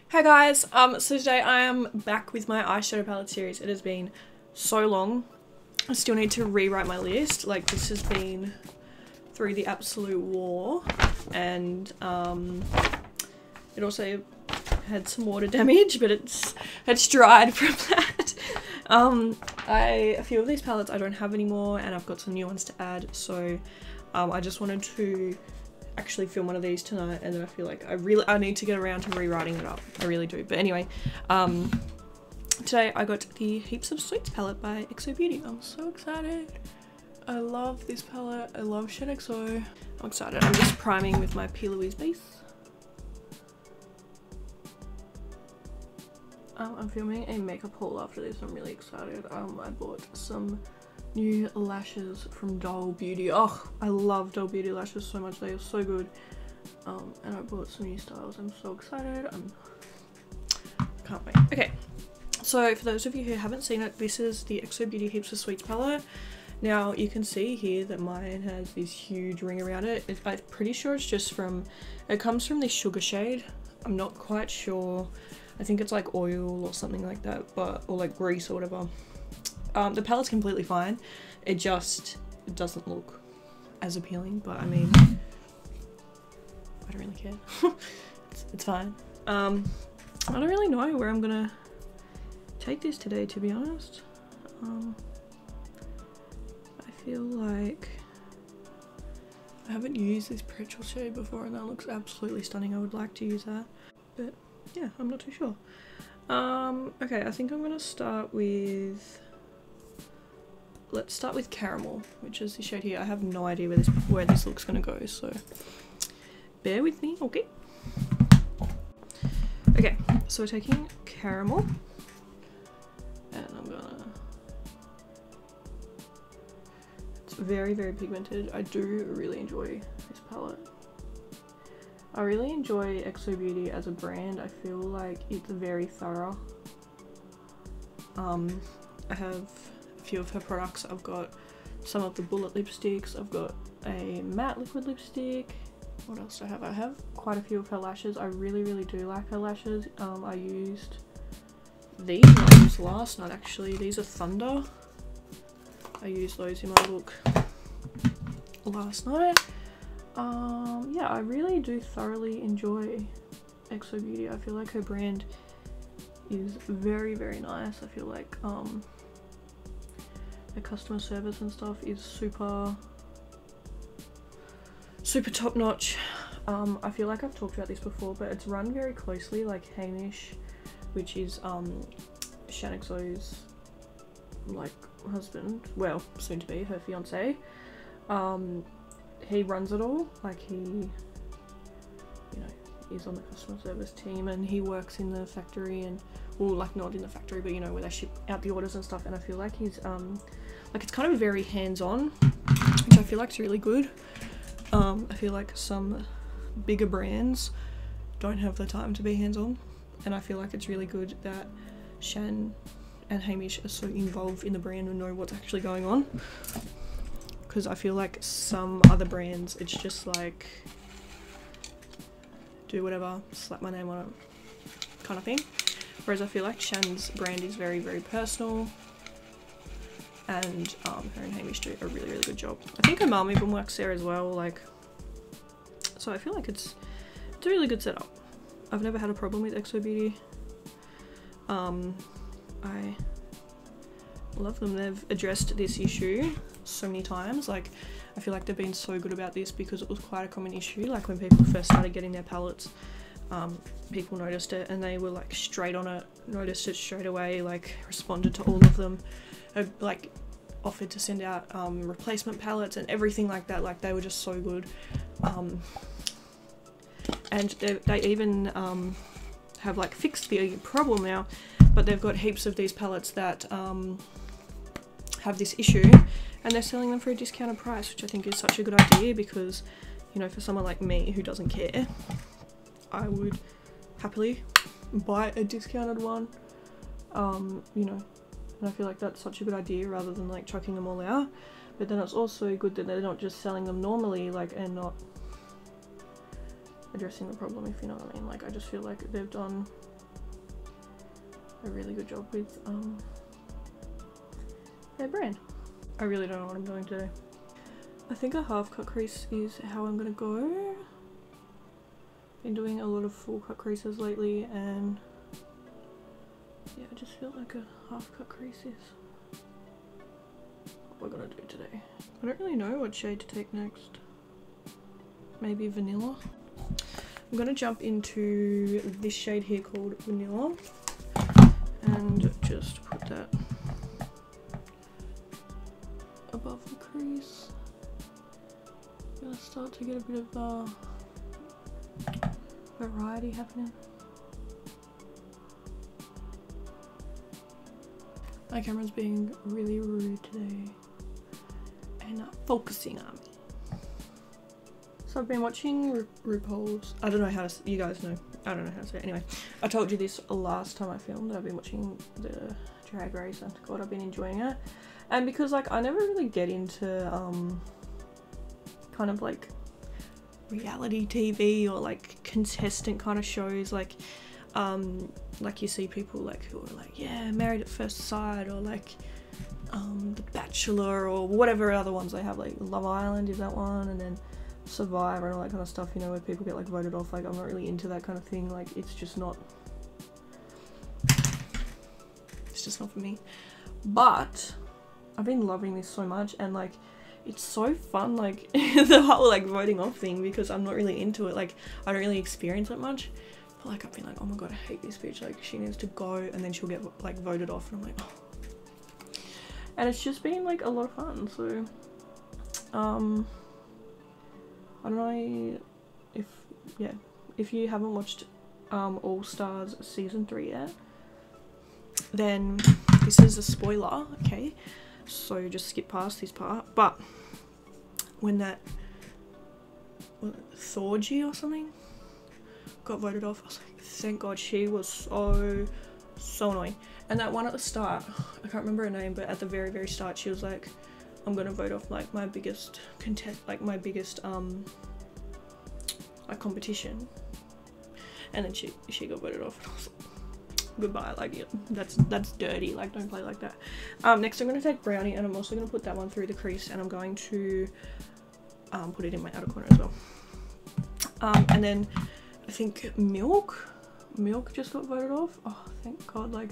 Hi guys, so today I am back with my eyeshadow palette series. It has been so long. I still need to rewrite my list. Like, this has been through the absolute war, and it also had some water damage, but it's dried from that. A few of these palettes I don't have anymore, and I've got some new ones to add, so I just wanted to actually film one of these tonight, and then I feel like I need to get around to rewriting it up. I really do. But anyway, today I got the Heaps of Sweets palette by XO Beauty. I'm so excited. I love this palette. I love Shed XO. I'm excited. I'm just priming with my P. Louise base. I'm filming a makeup haul after this. I'm really excited. I bought some new lashes from SoJo Beauty. Oh, I love SoJo Beauty lashes so much. They are so good. And I bought some new styles. I'm so excited. Can't wait. Okay, so for those of you who haven't seen it, this is the XO Beauty Heaps of Sweets palette. Now you can see here that mine has this huge ring around it. I'm pretty sure it's just from, it comes from this sugar shade. I'm not quite sure. I think it's like oil or something like that, or like grease or whatever. The palette's completely fine. It doesn't look as appealing, but I mean, I don't really care. it's fine. I don't really know where I'm gonna take this today, to be honest. I feel like I haven't used this petrol shade before, and that looks absolutely stunning. I would like to use that, but yeah, I'm not too sure. Okay, I think I'm gonna start with, let's start with Caramel, which is the shade here. I have no idea where this looks gonna go, so bear with me, okay? Okay, so we're taking Caramel, and I'm gonna, it's very, very pigmented. I do really enjoy this palette. I really enjoy XO Beauty as a brand. I feel like it's very thorough. I have a few of her products. I've got some of the bullet lipsticks. I've got a matte liquid lipstick. What else do I have? I have quite a few of her lashes. I really, really do like her lashes. I used these last night actually. These are Thunder. I used those in my look last night. Yeah, I really do thoroughly enjoy XO Beauty. I feel like her brand is very, very nice. I feel like the customer service and stuff is super top notch. I feel like I've talked about this before, but it's run very closely. Like Hamish, which is Shan XO's like husband, well, soon to be her fiance. He runs it all. Like, he, you know, is on the customer service team, and he works in the factory, and, well, like not in the factory, but you know, where they ship out the orders and stuff. And I feel like he's like, it's kind of very hands-on, which I feel like is really good. I feel like some bigger brands don't have the time to be hands-on, and I feel like it's really good that Shan and Hamish are so involved in the brand and know what's actually going on. Because I feel like some other brands, it's just like, do whatever, slap my name on it kind of thing. Whereas I feel like Shan's brand is very, very personal, and her and Hamish do a really, really good job. I think her mum even works there as well, like, so I feel like it's a really good setup. I've never had a problem with XO Beauty. I love them. They've addressed this issue so many times. Like, I feel like they've been so good about this, because it was quite a common issue. Like, when people first started getting their palettes, people noticed it, and they were like straight on it, noticed it straight away, like responded to all of them, like offered to send out replacement palettes and everything like that. Like, they were just so good. And they even have like fixed the problem now, but they've got heaps of these palettes that have this issue, and they're selling them for a discounted price, which I think is such a good idea, because, you know, for someone like me who doesn't care, I would happily buy a discounted one, you know, and I feel like that's such a good idea, rather than like chucking them all out. But then it's also good that they're not just selling them normally, like, and not addressing the problem, if you know what I mean. Like, I just feel like they've done a really good job with their brand. I really don't know what I'm doing today. I think a half cut crease is how I'm gonna go. Been doing a lot of full cut creases lately, and yeah, I just feel like a half cut crease is what we're gonna do today. I don't really know what shade to take next. Maybe vanilla. I'm gonna jump into this shade here called Vanilla and just put that above the crease. I'm gonna start to get a bit of variety happening. My camera's being really rude today and not focusing on me. So I've been watching RuPaul's, I don't know how to, you guys know, I don't know how to say it. Anyway, I told you this last time I filmed. I've been watching the Drag Race and God, I've been enjoying it. And because like I never really get into kind of like reality TV or like contestant kind of shows, like you see people like who are like, yeah, Married at First Sight, or like The Bachelor, or whatever other ones they have, like Love Island is that one, and then Survivor and all that kind of stuff, you know, where people get like voted off. Like I'm not really into that kind of thing. Like it's just not for me. But I've been loving this so much, and like it's so fun, like the whole like voting off thing, because I'm not really into it. Like I don't really experience it much, but like I've been like, oh my god, I hate this bitch, like she needs to go, and then she'll get like voted off, and I'm like, oh. And it's just been like a lot of fun. So I don't know if you haven't watched All Stars season 3 yet, then this is a spoiler, okay? So just skip past this part. But when that Thorgy or something got voted off, I was like, thank god. She was so annoying. And that one at the start, I can't remember her name, but at the very start she was like, I'm gonna vote off like my biggest like competition, and then she got voted off, and I was like, goodbye, like yeah, that's dirty, like don't play like that. Next I'm gonna take Brownie, and I'm also gonna put that one through the crease, and I'm going to put it in my outer corner as well. And then I think Milk just got voted off. Oh thank god, like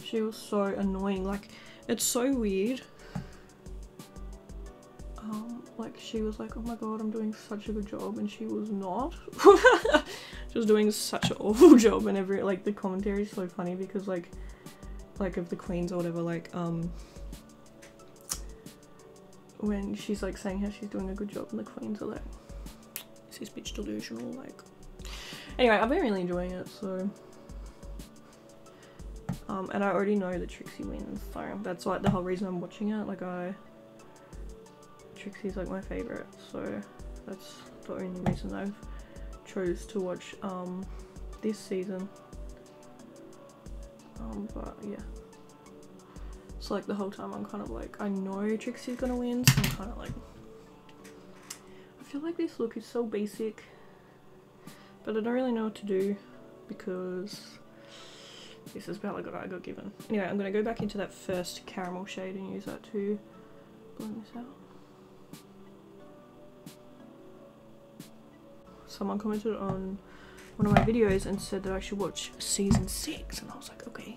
she was so annoying. Like it's so weird. Like she was like, oh my god, I'm doing such a good job, and she was not. She was doing such an awful job, and like the commentary is so funny, because like of the queens or whatever, like when she's like saying how she's doing a good job, and the queens are like, is this bitch delusional? Like anyway, I've been really enjoying it. So and I already know that Trixie wins, so that's like the whole reason I'm watching it. Like Trixie's like my favourite, so that's the only reason I've chose to watch this season. But yeah, so like the whole time I'm kind of like, I know Trixie's gonna win, so I'm kind of like, I feel like this look is so basic, but I don't really know what to do, because this is about like what I got given. Anyway, I'm gonna go back into that first caramel shade and use that to blend this out. Someone commented on one of my videos and said that I should watch season 6, and I was like, okay.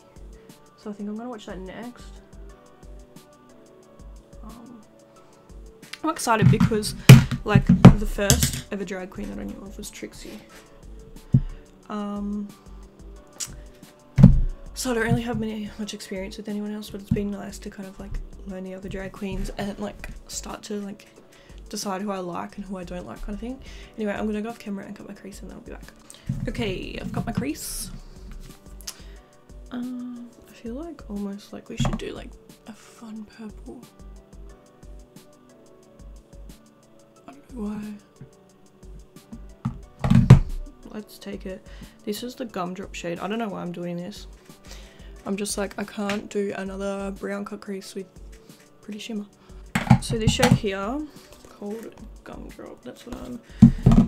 So I think I'm gonna watch that next. I'm excited because like the first ever drag queen that I knew of was Trixie. So I don't really have much experience with anyone else, but it's been nice to kind of like learn the other drag queens and like start to like decide who I like and who I don't like, kind of thing. Anyway, I'm gonna go off camera and cut my crease, and then I'll be back. Okay, I've got my crease. I feel like almost like we should do like a fun purple. I don't know why. Let's take it. This is the Gumdrop shade. I don't know why I'm doing this. I'm just like, I can't do another brown cut crease with pretty shimmer. So this shade here, called Gumdrop, that's what I'm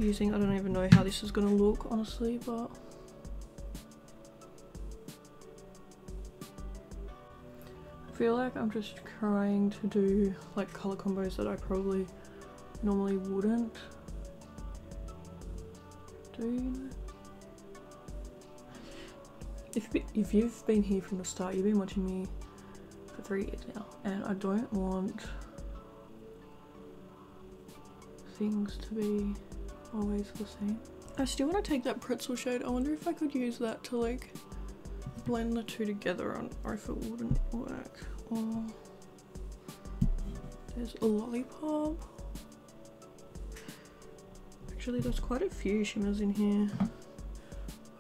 using. I don't even know how this is gonna look, honestly, but feel like I'm just trying to do like colour combos that I probably normally wouldn't do. If you've been here from the start, you've been watching me for 3 years now, and I don't want things to be always the same. I still want to take that pretzel shade. I wonder if I could use that to like blend the two together, or if it wouldn't work. Or there's a lollipop. Actually, there's quite a few shimmers in here.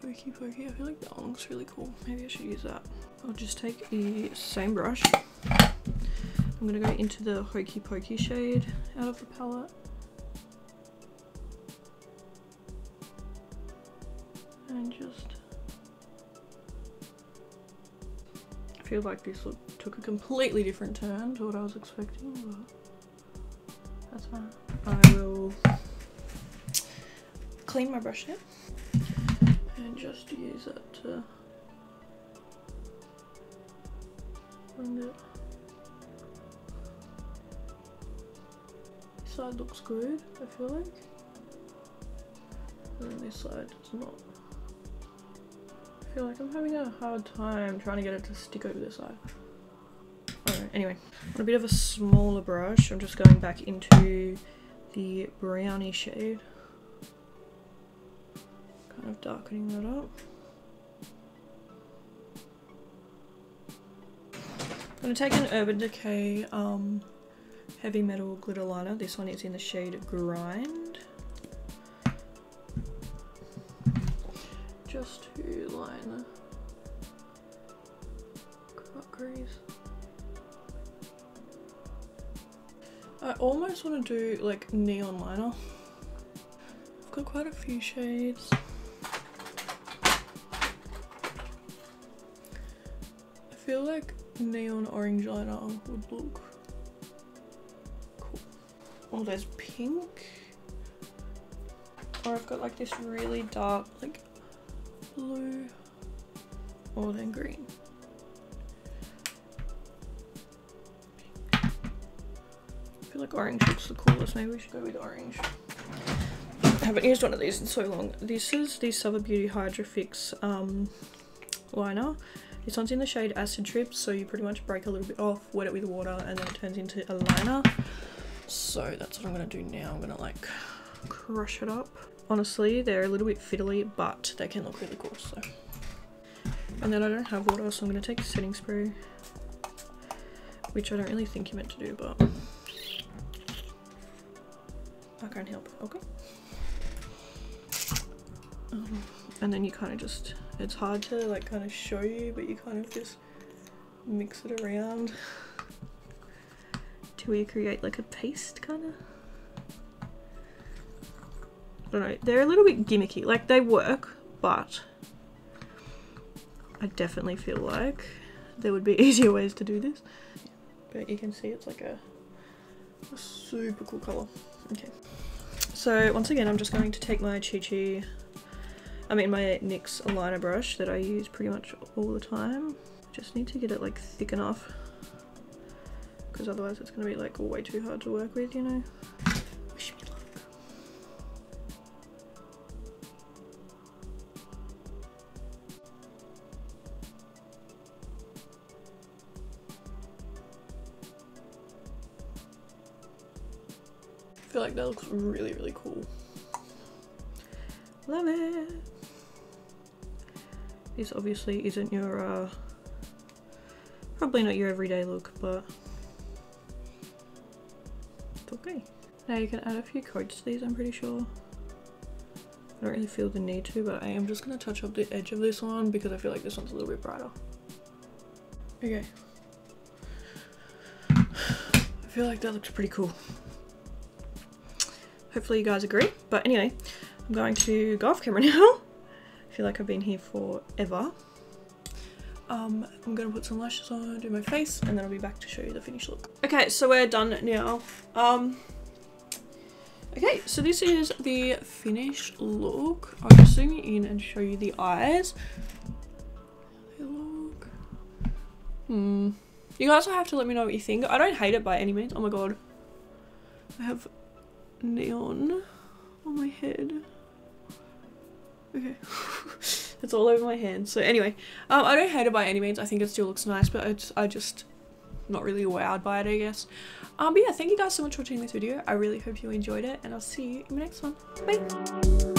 Hokey pokey, I feel like that one looks really cool. Maybe I should use that. I'll just take the same brush. I'm gonna go into the hokey pokey shade out of the palette. And just... I feel like this took a completely different turn to what I was expecting, but that's fine. I will clean my brush now and just use it to blend it. This side looks good, I feel like, and then this side does not. I feel like I'm having a hard time trying to get it to stick over this side. Alright, anyway, on a bit of a smaller brush, I'm just going back into the brownie shade. Kind of darkening that up. I'm going to take an Urban Decay Heavy Metal Glitter Liner. This one is in the shade Grind. Just to line the cut crease. I almost want to do like neon liner. I've got quite a few shades. I feel like neon orange liner would look cool. Oh, there's pink. Or I've got like this really dark like blue, or then green. I feel like orange looks the coolest. Maybe we should go with orange. I haven't used one of these in so long. This is the SoJo Beauty Hydra Fix liner. This one's in the shade Acid Trip, so you pretty much break a little bit off, wet it with water, and then it turns into a liner. So that's what I'm gonna do now. I'm gonna like crush it up. Honestly, they're a little bit fiddly, but they can look really cool, so. And then I don't have water, so I'm going to take a setting spray, which I don't really think you're meant to do, but I can't help it, okay? And then you kind of just, it's hard to like kind of show you, but you kind of just mix it around till you create like a paste kind of. I don't know, they're a little bit gimmicky, like they work, but I definitely feel like there would be easier ways to do this. But you can see it's like a super cool colour. Okay, so once again I'm just going to take my my NYX liner brush that I use pretty much all the time. Just need to get it like thick enough, because otherwise it's going to be like way too hard to work with, you know. Wish me luck. I feel like that looks really, really cool. Love it. This obviously isn't your, probably not your everyday look, but it's okay. Now you can add a few coats to these, I'm pretty sure. I don't really feel the need to, but I am just going to touch up the edge of this one because I feel like this one's a little bit brighter. Okay. I feel like that looks pretty cool. Hopefully you guys agree, but anyway, I'm going to go off camera now. I feel like I've been here forever. I'm gonna put some lashes on, do my face, and then I'll be back to show you the finished look. Okay, so we're done now. Okay, so this is the finished look. I'll just zoom in and show you the eyes. They look... You guys will have to let me know what you think. I don't hate it by any means. Oh my god. I have neon on my head. Okay. It's all over my hand. So anyway, I don't hate it by any means. I think it still looks nice, but I just not really wowed by it, I guess. But yeah, thank you guys so much for watching this video. I really hope you enjoyed it, and I'll see you in the next one. Bye!